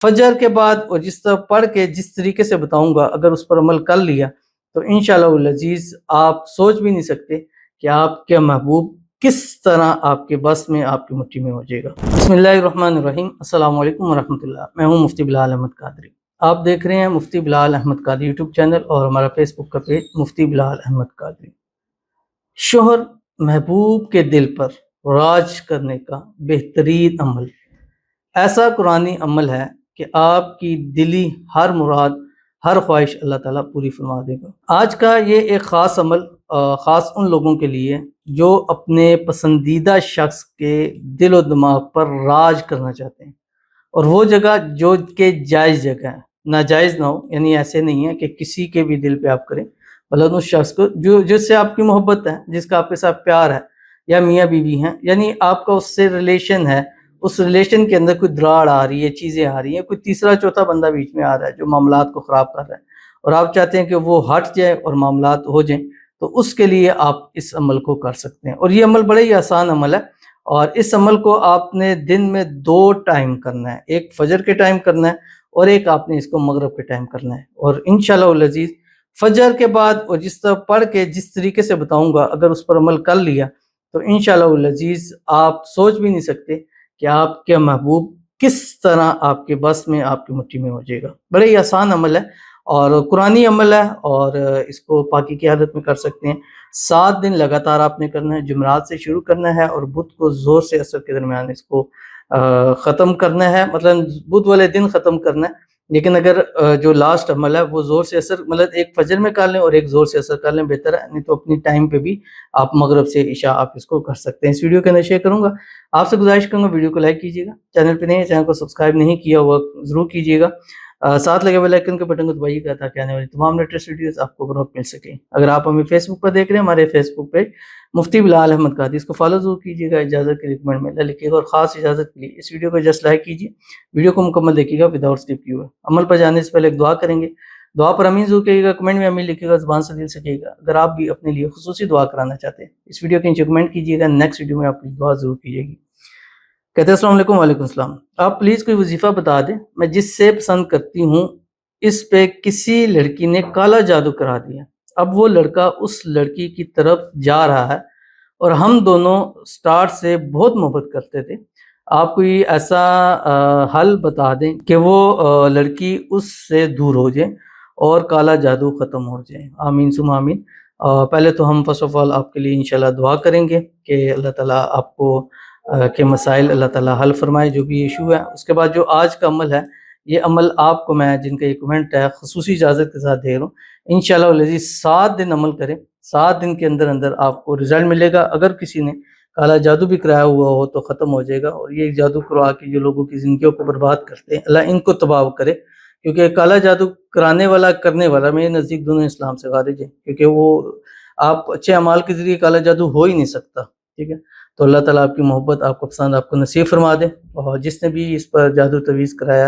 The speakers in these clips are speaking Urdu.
فجر کے بعد اور جس طرح پڑھ کے جس طریقے سے بتاؤں گا، اگر اس پر عمل کر لیا تو انشاءاللہ العزیز آپ سوچ بھی نہیں سکتے کہ آپ کے محبوب کس طرح آپ کے بس میں، آپ کی مٹھی میں ہو جائے گا۔ بسم اللہ الرحمن الرحیم۔ السلام علیکم ورحمۃ اللہ۔ میں ہوں مفتی بلال احمد قادری۔ آپ دیکھ رہے ہیں مفتی بلال احمد قادری یوٹیوب چینل اور ہمارا فیس بک کا پیج مفتی بلال احمد قادری۔ شوہر محبوب کے دل پر راج کرنے کا بہترین عمل ایسا قرآنی عمل ہے کہ آپ کی دلی ہر مراد، ہر خواہش اللہ تعالیٰ پوری فرما دے گا۔ آج کا یہ ایک خاص عمل خاص ان لوگوں کے لیے جو اپنے پسندیدہ شخص کے دل و دماغ پر راج کرنا چاہتے ہیں، اور وہ جگہ جو کہ جائز جگہ ہے، ناجائز نہ ہو، یعنی ایسے نہیں ہے کہ کسی کے بھی دل پہ آپ کریں، بلکہ اس شخص کو جس سے آپ کی محبت ہے، جس کا آپ کے ساتھ پیار ہے، یا میاں بیوی ہیں، یعنی آپ کا اس سے ریلیشن ہے، اس ریلیشن کے اندر کوئی دراڑ آ رہی ہے، چیزیں آ رہی ہیں، کوئی تیسرا چوتھا بندہ بیچ میں آ رہا ہے جو معاملات کو خراب کر رہا ہے، اور آپ چاہتے ہیں کہ وہ ہٹ جائے اور معاملات ہو جائیں، تو اس کے لیے آپ اس عمل کو کر سکتے ہیں۔ اور یہ عمل بڑا ہی آسان عمل ہے، اور اس عمل کو آپ نے دن میں 2 ٹائم کرنا ہے، ایک فجر کے ٹائم کرنا ہے اور ایک آپ نے اس کو مغرب کے ٹائم کرنا ہے۔ اور انشاءاللہ العزیز فجر کے بعد اور جس طرح پڑھ کے جس طریقے سے بتاؤں گا، اگر اس پر عمل کر لیا تو انشاءاللہ العزیز آپ سوچ بھی نہیں سکتے کہ آپ کے محبوب کس طرح آپ کے بس میں، آپ کی مٹھی میں ہو جائے گا۔ بڑے ہی آسان عمل ہے اور قرآنی عمل ہے، اور اس کو پاکی کی حالت میں کر سکتے ہیں۔ 7 دن لگاتار آپ نے کرنا ہے، جمعرات سے شروع کرنا ہے اور بدھ کو زور سے عصر کے درمیان اس کو ختم کرنا ہے، مطلب بدھ والے دن ختم کرنا ہے۔ لیکن اگر جو لاسٹ عمل ہے وہ زور سے عصر، مطلب ایک فجر میں کر لیں اور ایک زور سے عصر کر لیں، بہتر ہے، نہیں تو اپنی ٹائم پہ بھی آپ مغرب سے عشاء آپ اس کو کر سکتے ہیں۔ اس ویڈیو کے اندر شیئر کروں گا، آپ سے گزارش کروں گا ویڈیو کو لائک کیجیے گا، چینل پہ نہیں ہے چینل کو سبسکرائب نہیں کیا ہوا ضرور کیجیے گا، ساتھ لگے بیل آئیکن کے بٹن کو دبائیے گا تاکہ آنے والی تمام لیٹسٹ ویڈیوز آپ کو بروقت مل سکیں۔ اگر آپ ہمیں فیس بک پر دیکھ رہے ہیں، ہمارے فیس بک پیج مفتی بلال احمد قادری، اس کو فالو ضرور کیجیے گا، اجازت کے ریکمنڈ میں لکھیے گا، اور خاص اجازت کے لیے اس ویڈیو کو جسٹ لائک کیجیے، ویڈیو کو مکمل دیکھیے گا وداؤٹ اسکپ کیے ہوئے۔ عمل پر جانے سے پہلے ایک دعا کریں گے، دعا پر امین ضرور کہیے گا، کمنٹ میں امین لکھیے گا، زبان سے دل سے کہیے گا۔ اگر آپ بھی اپنے لیے خصوصی دعا کرانا چاہتے ہیں، اس ویڈیو کے نیچے کمنٹ کیجیے گا، نیکسٹ ویڈیو میں آپ کی دعا ضرور کیجیے گی۔ کہتے ہیں السلام علیکم۔ وعلیکم السلام۔ آپ پلیز کوئی وظیفہ بتا دیں، میں جس سے پسند کرتی ہوں اس پہ کسی لڑکی نے کالا جادو کرا دیا، اب وہ لڑکا اس لڑکی کی طرف جا رہا ہے اور ہم دونوں سٹارٹ سے بہت محبت کرتے تھے، آپ کوئی ایسا حل بتا دیں کہ وہ لڑکی اس سے دور ہو جائے اور کالا جادو ختم ہو جائے۔ آمین ثم آمین۔ پہلے تو ہم فرسٹ آف آل آپ کے لیے انشاءاللہ دعا کریں گے کہ اللہ تعالیٰ آپ کو کے مسائل اللہ تعالیٰ حل فرمائے، جو بھی ایشو ہے۔ اس کے بعد جو آج کا عمل ہے، یہ عمل آپ کو میں جن کا یہ کمنٹ ہے خصوصی اجازت کے ساتھ دے رہا ہوں، انشاءاللہ العزیز 7 دن عمل کریں، 7 دن کے اندر اندر آپ کو رزلٹ ملے گا۔ اگر کسی نے کالا جادو بھی کرایا ہوا ہو تو ختم ہو جائے گا، اور یہ جادو کروا کے جو لوگوں کی زندگیوں کو برباد کرتے ہیں، اللہ ان کو تباہ کرے، کیونکہ کالا جادو کرانے والا کرنے والا میرے نزدیک دونوں اسلام سے خارج ہیں، کیونکہ وہ آپ اچھے اعمال کے ذریعے کالا جادو ہو ہی نہیں سکتا، ٹھیک ہے۔ تو اللہ تعالیٰ آپ کی محبت، آپ کو پسند، آپ کو نصیب فرما دے، اور جس نے بھی اس پر جادو تویز کرایا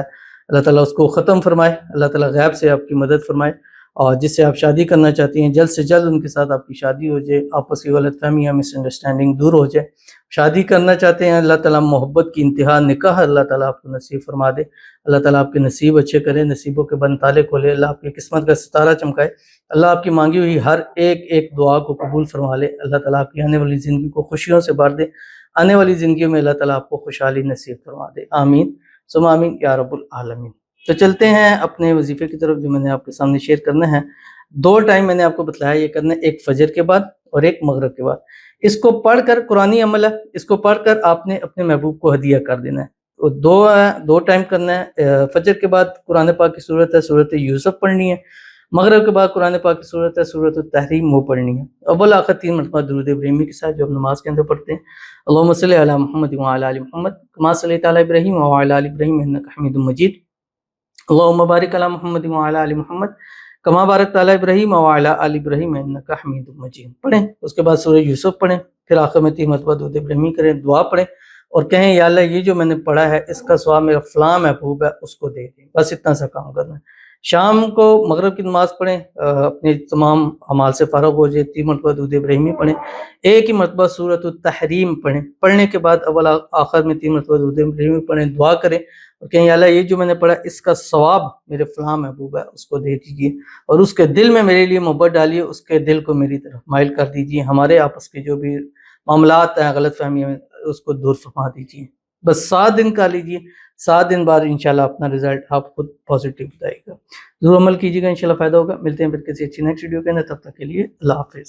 اللہ تعالیٰ اس کو ختم فرمائے، اللہ تعالیٰ غیب سے آپ کی مدد فرمائے، اور جس سے آپ شادی کرنا چاہتی ہیں جلد سے جلد ان کے ساتھ آپ کی شادی ہو جائے، آپس کی غلط فہمیاں، مس انڈرسٹینڈنگ دور ہو جائے۔ شادی کرنا چاہتے ہیں اللہ تعالیٰ محبت کی انتہا نکاح اللہ تعالیٰ آپ کو نصیب فرما دے، اللہ تعالیٰ آپ کے نصیب اچھے کرے، نصیبوں کے بند تالے کھولے، اللہ آپ کی قسمت کا ستارہ چمکائے، اللہ آپ کی مانگی ہوئی ہر ایک دعا کو قبول فرما لے، اللہ تعالیٰ آپ کی آنے والی زندگی کو خوشیوں سے بھر دے، آنے والی زندگی میں اللہ تعالیٰ آپ کو خوشحالی نصیب فرما دے، آمین ثم آمین یا رب العالمین۔ تو چلتے ہیں اپنے وظیفے کی طرف جو میں نے آپ کے سامنے شیئر کرنا ہے۔ 2 ٹائم میں نے آپ کو بتلایا یہ کرنا ہے، ایک فجر کے بعد اور ایک مغرب کے بعد۔ اس کو پڑھ کر، قرآنی عمل ہے، اس کو پڑھ کر آپ نے اپنے محبوب کو ہدیہ کر دینا ہے۔ 2 ٹائم کرنا ہے۔ فجر کے بعد قرآن پاک کی صورت ہے سورۃ یوسف پڑھنی ہے، مغرب کے بعد قرآن پاک کی صورت ہے سورۃ التحریم وہ پڑھنی ہے، اول آخر 3 مرتبہ درود ابراہیمی کے ساتھ جو ہم نماز کے اندر پڑھتے ہیں۔ اللہم صلی علی محمد وعلی آل محمد کما صلیت علی ابراہیم وعلی آل ابراہیم انک حمید مجید، اللہم بارک علی محمد وعلی آل محمد کما بارکت علی ابراہیم وعلی آل ابراہیم انک حمید مجید پڑھیں۔ اس کے بعد سورہ یوسف پڑھیں، پھر آخر میں 3 مرتبہ درود ابراہیمی کریں، دعا پڑھیں اور کہیں یا اللہ یہ جو میں نے پڑھا ہے اس کا ثواب میرا فلاں محبوب ہے اس کو دے دیں، بس اتنا سا کام کرنا ہے۔ شام کو مغرب کی نماز پڑھیں، اپنے تمام اعمال سے فارغ ہو جائے، 3 مرتبہ درود ابراہیمی پڑھیں، ایک ہی مرتبہ سورۃ التحریم پڑھیں، پڑھنے کے بعد اول آخر میں 3 مرتبہ درود ابراہیمی پڑھیں، دعا کریں اور کہیں یا اللہ یہ جو میں نے پڑھا اس کا ثواب میرے فلاں محبوب ہے اس کو دے دیجیے، اور اس کے دل میں میرے لیے محبت ڈالیے، اس کے دل کو میری طرف مائل کر دیجیے، ہمارے آپس کے جو بھی معاملات ہیں، غلط فہمیاں ہیں، اس کو دور فرما دیجیے۔ بس 7 دن کا لیجیے، 7 دن بعد انشاءاللہ اپنا رزلٹ آپ خود پازیٹیو بتائے گا۔ ضرور عمل کیجیے گا، انشاءاللہ فائدہ ہوگا۔ ملتے ہیں پھر کسی اچھی نیکسٹ ویڈیو کے اندر، تب تک کے لیے اللہ حافظ۔